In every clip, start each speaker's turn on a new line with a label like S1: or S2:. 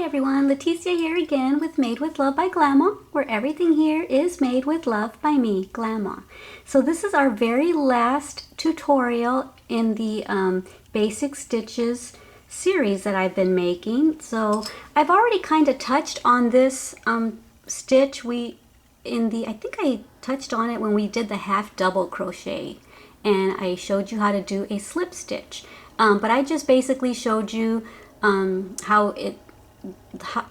S1: everyone, Leticia here again with Made with Love by Grandma, where everything here is made with love by me, Grandma. So this is our very last tutorial in the Basic Stitches series that I've been making. So I've already kind of touched on this stitch. I think I touched on it when we did the half double crochet, and I showed you how to do a slip stitch. But I just basically showed you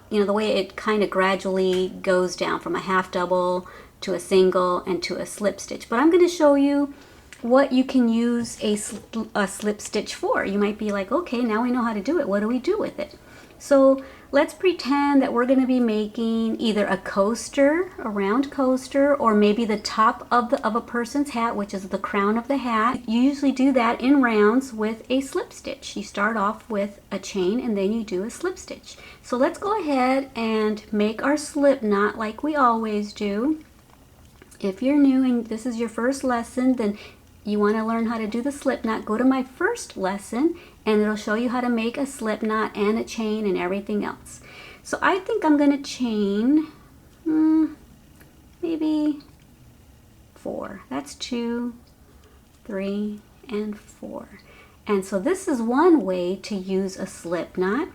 S1: the way it kind of gradually goes down from a half double to a single and to a slip stitch. But I'm going to show you what you can use a slip stitch for. You might be like, okay, now we know how to do it. What do we do with it? So let's pretend that we're going to be making either a coaster, a round coaster, or maybe the top of a person's hat, which is the crown of the hat. You usually do that in rounds with a slip stitch. You start off with a chain and then you do a slip stitch. So let's go ahead and make our slip knot like we always do. If you're new and this is your first lesson, then you want to learn how to do the slip knot, go to my first lesson and it'll show you how to make a slip knot and a chain and everything else. So I think I'm going to chain maybe 4. That's 2, 3, and 4. And so this is one way to use a slip knot.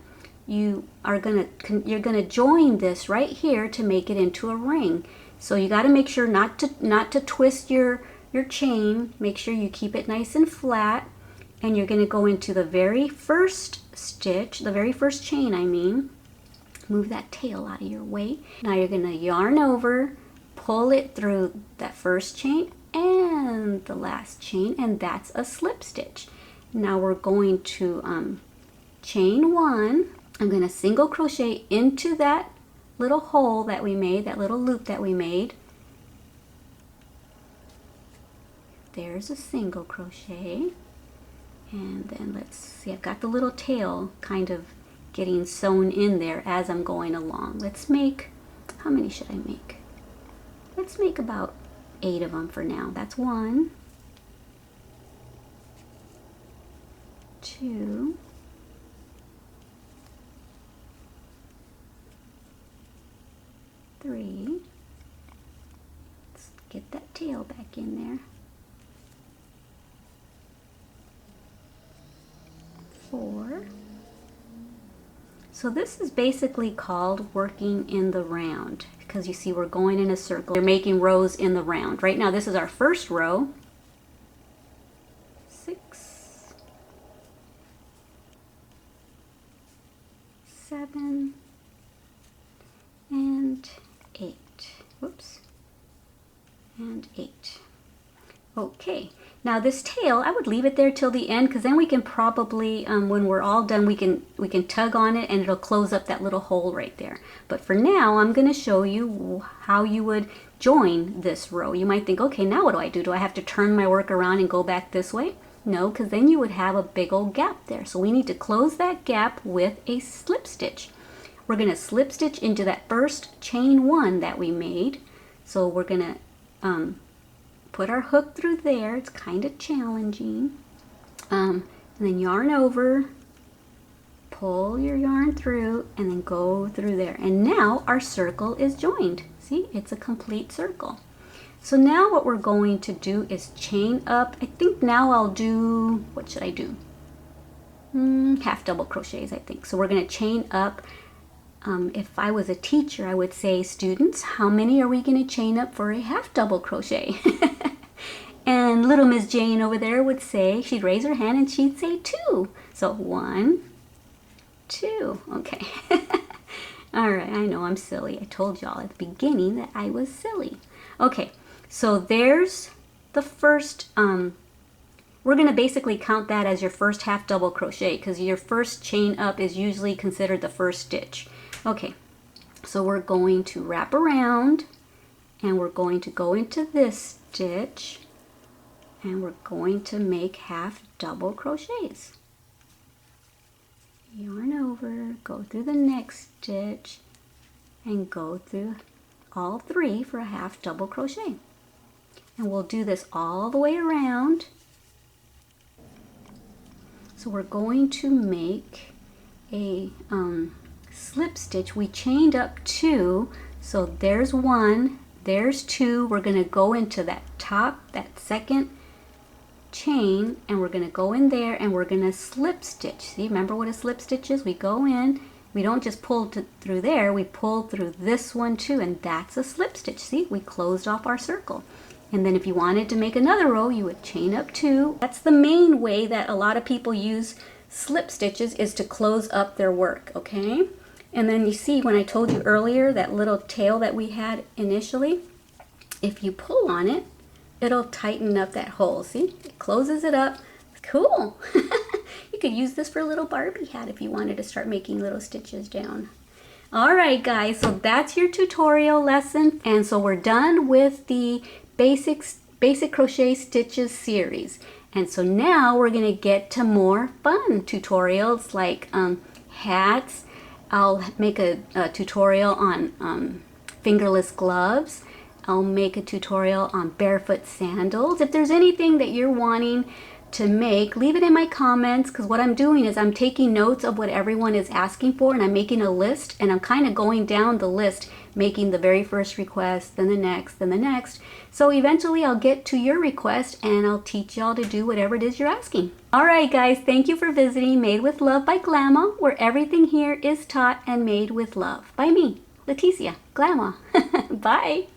S1: You're going to join this right here to make it into a ring. So you got to make sure not to twist your chain. Make sure you keep it nice and flat, and you're going to go into the very first stitch, the very first chain I mean. Move that tail out of your way. Now you're going to yarn over, pull it through that first chain and the last chain, and that's a slip stitch. Now we're going to chain 1. I'm going to single crochet into that little hole that we made, that little loop that we made. There's a single crochet, and then let's see, I've got the little tail kind of getting sewn in there as I'm going along. Let's make, how many should I make? Let's make about 8 of them for now. That's 1, 2, 3. Let's get that tail back in there. 4. So this is basically called working in the round, because you see we're going in a circle. You're making rows in the round. Right now this is our first row. 6, 7, and 8. Whoops. And 8. Okay, now this tail, I would leave it there till the end, because then we can probably, when we're all done, we can tug on it and it'll close up that little hole right there. But for now, I'm going to show you how you would join this row. You might think, okay, now what do I do? Do I have to turn my work around and go back this way? No, because then you would have a big old gap there. So we need to close that gap with a slip stitch. We're going to slip stitch into that first chain 1 that we made. So we're going to put our hook through there. It's kind of challenging. And then yarn over, pull your yarn through, and then go through there. And now our circle is joined. See, it's a complete circle. So now what we're going to do is chain up. I think now I'll do, what should I do? Half double crochets, I think. So we're going to chain up. If I was a teacher, I would say, students, how many are we going to chain up for a half double crochet? And little Miss Jane over there would say, she'd raise her hand and she'd say 2. So 1, 2. Okay. All right, I know I'm silly. I told y'all at the beginning that I was silly. Okay, so there's the first, we're going to basically count that as your first half double crochet, because your first chain up is usually considered the first stitch. Okay, so we're going to wrap around and we're going to go into this stitch and we're going to make half double crochets. Yarn over, go through the next stitch and go through all 3 for a half double crochet. And we'll do this all the way around. So we're going to make a slip stitch, we chained up 2. So there's 1, there's 2. We're going to go into that top, that second chain, and we're going to go in there and we're going to slip stitch. See, remember what a slip stitch is? We go in, we don't just pull through there, we pull through this one too, and that's a slip stitch. See, we closed off our circle. And then if you wanted to make another row, you would chain up 2. That's the main way that a lot of people use slip stitches, is to close up their work, okay? And then you see when I told you earlier that little tail that we had initially, if you pull on it, it'll tighten up that hole. See, it closes it up. Cool. You could use this for a little Barbie hat if you wanted to start making little stitches down. All right, guys, so that's your tutorial lesson. And so we're done with the Basic Crochet Stitches series. And so now we're going to get to more fun tutorials like hats. I'll make a tutorial on fingerless gloves. I'll make a tutorial on barefoot sandals. If there's anything that you're wanting to make, leave it in my comments, because what I'm doing is I'm taking notes of what everyone is asking for, and I'm making a list, and I'm kind of going down the list, making the very first request, then the next, then the next. So eventually I'll get to your request and I'll teach y'all to do whatever it is you're asking. All right, guys, thank you for visiting Made with Love by Glamma, where everything here is taught and made with love by me, Leticia, Glamma. Bye.